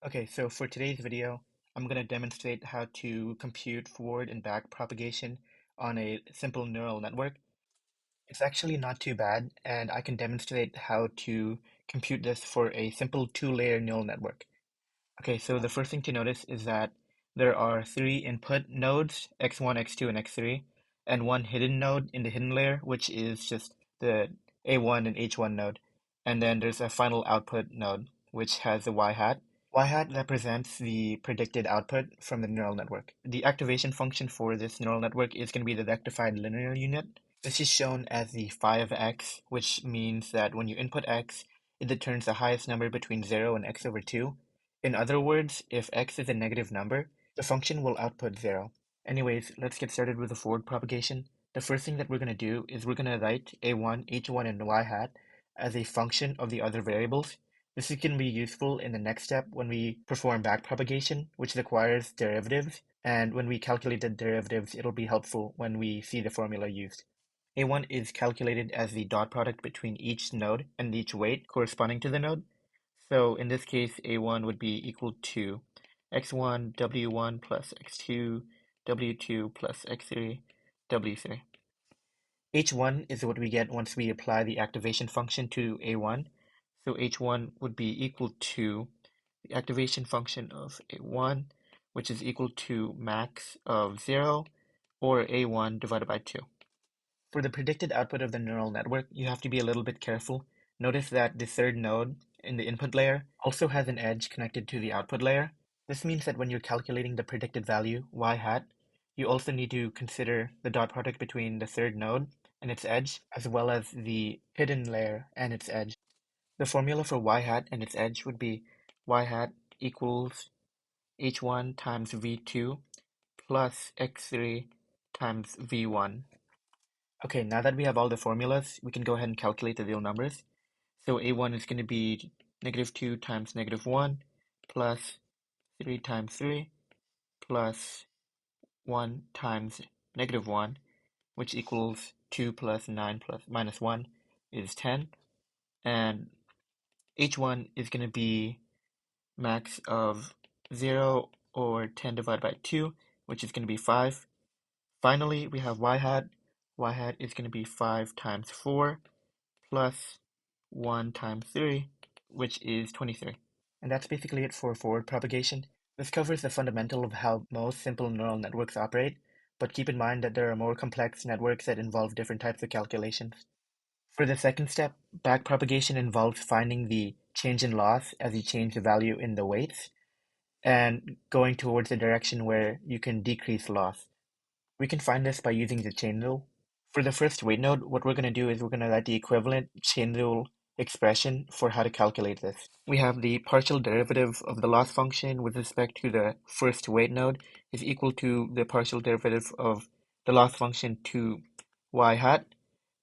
Okay, so for today's video, I'm going to demonstrate how to compute forward and back propagation on a simple neural network. It's actually not too bad, and I can demonstrate how to compute this for a simple two-layer neural network. Okay, so the first thing to notice is that there are three input nodes, x1, x2, and x3, and one hidden node in the hidden layer, which is just the a1 and h1 node. And then there's a final output node, which has the y hat. Y hat represents the predicted output from the neural network. The activation function for this neural network is going to be the rectified linear unit. This is shown as the phi of x, which means that when you input x, it returns the highest number between 0 and x over 2. In other words, if x is a negative number, the function will output 0. Anyways, let's get started with the forward propagation. The first thing that we're going to do is we're going to write a1, h1, and y hat as a function of the other variables. This is going to be useful in the next step when we perform backpropagation, which requires derivatives. And when we calculate the derivatives, it'll be helpful when we see the formula used. A1 is calculated as the dot product between each node and each weight corresponding to the node. So in this case, A1 would be equal to x1 W1 plus x2 W2 plus x3 W3. H1 is what we get once we apply the activation function to A1. So H1 would be equal to the activation function of A1, which is equal to max of 0, or A1 divided by 2. For the predicted output of the neural network, you have to be a little bit careful. Notice that the third node in the input layer also has an edge connected to the output layer. This means that when you're calculating the predicted value, y hat, you also need to consider the dot product between the third node and its edge, as well as the hidden layer and its edge. The formula for y hat and its edge would be y hat equals h1 times v2 plus x3 times v1. Okay, now that we have all the formulas, we can go ahead and calculate the real numbers. So a1 is going to be negative 2 times negative 1 plus 3 times 3 plus 1 times negative 1, which equals 2 plus 9 plus minus 1 is 10. And h1 is going to be max of 0 or 10 divided by 2, which is going to be 5. Finally, we have y hat. Y hat is going to be 5 times 4 plus 1 times 3, which is 23. And that's basically it for forward propagation. This covers the fundamental of how most simple neural networks operate, but keep in mind that there are more complex networks that involve different types of calculations. For the second step, backpropagation involves finding the change in loss as you change the value in the weights, and going towards the direction where you can decrease loss. We can find this by using the chain rule. For the first weight node, what we're going to do is we're going to write the equivalent chain rule expression for how to calculate this. We have the partial derivative of the loss function with respect to the first weight node is equal to the partial derivative of the loss function to y hat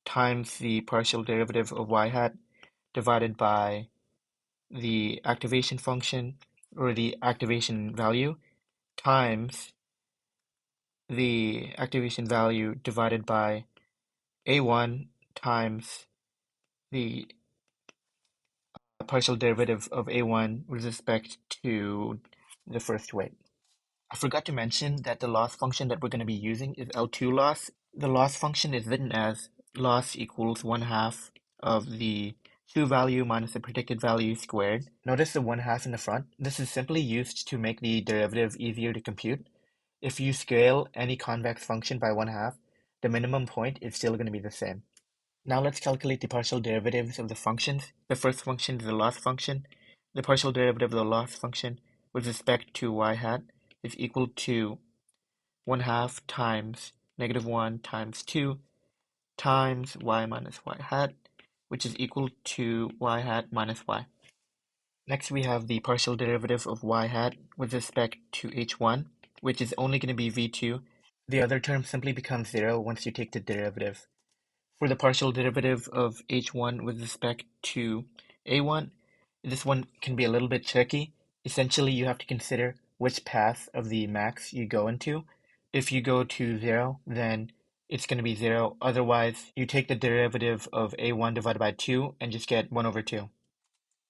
times the partial derivative of y hat divided by the activation function or the activation value times the activation value divided by a1 times the partial derivative of a1 with respect to the first weight. I forgot to mention that the loss function that we're going to be using is L2 loss. The loss function is written as loss equals 1/2 of the true value minus the predicted value squared. Notice the 1/2 in the front. This is simply used to make the derivative easier to compute. If you scale any convex function by 1/2, the minimum point is still going to be the same. Now let's calculate the partial derivatives of the functions. The first function is the loss function. The partial derivative of the loss function with respect to y hat is equal to 1/2 times negative 1 times 2 times y minus y hat, which is equal to y hat minus y. Next, we have the partial derivative of y hat with respect to h1, which is only going to be v2. The other term simply becomes 0 once you take the derivative. For the partial derivative of h1 with respect to a1, this one can be a little bit tricky. Essentially, you have to consider which path of the max you go into. If you go to 0, then it's going to be 0. Otherwise, you take the derivative of a1 divided by 2 and just get 1 over 2.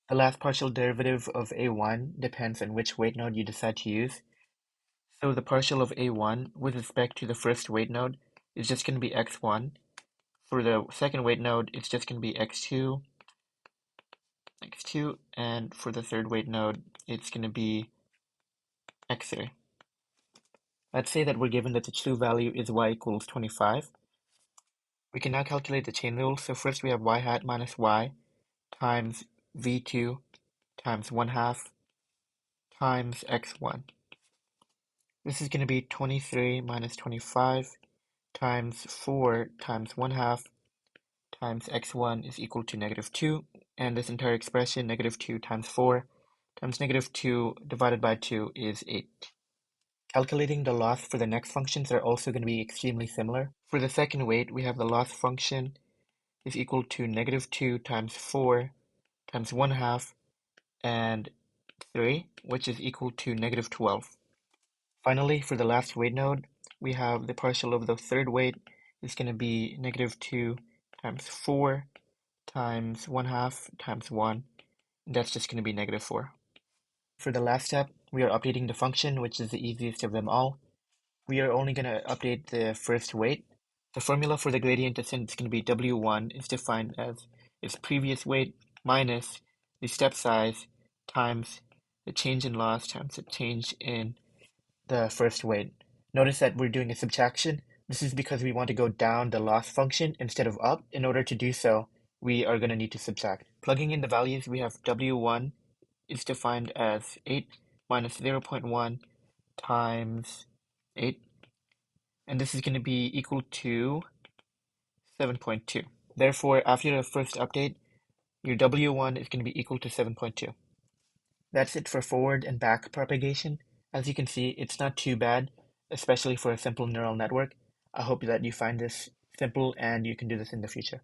The last partial derivative of a1 depends on which weight node you decide to use. So the partial of a1 with respect to the first weight node is just going to be x1. For the second weight node, it's just going to be x2, and for the third weight node, it's going to be x3. Let's say that we're given that the true value is y equals 25. We can now calculate the chain rule. So first we have y hat minus y times v2 times 1 half times x1. This is going to be 23 minus 25 times 4 times 1 half times x1 is equal to negative 2. And this entire expression, negative 2 times 4 times negative 2 divided by 2 is 8. Calculating the loss for the next functions are also going to be extremely similar. For the second weight, we have the loss function is equal to negative 2 times 4 times 1 half and 3, which is equal to negative 12. Finally, for the last weight node, we have the partial of the third weight is going to be negative 2 times 4 times 1 half times 1, and that's just going to be negative 4. For the last step, we are updating the function, which is the easiest of them all. We are only going to update the first weight. The formula for the gradient descent is going to be W1 is defined as its previous weight minus the step size times the change in loss times the change in the first weight. Notice that we're doing a subtraction. This is because we want to go down the loss function instead of up. In order to do so, we are going to need to subtract. Plugging in the values, we have W1 is defined as 8 minus 0.1 times 8, and this is going to be equal to 7.2. Therefore, after the first update, your W1 is going to be equal to 7.2. That's it for forward and back propagation. As you can see, it's not too bad, especially for a simple neural network. I hope that you find this simple and you can do this in the future.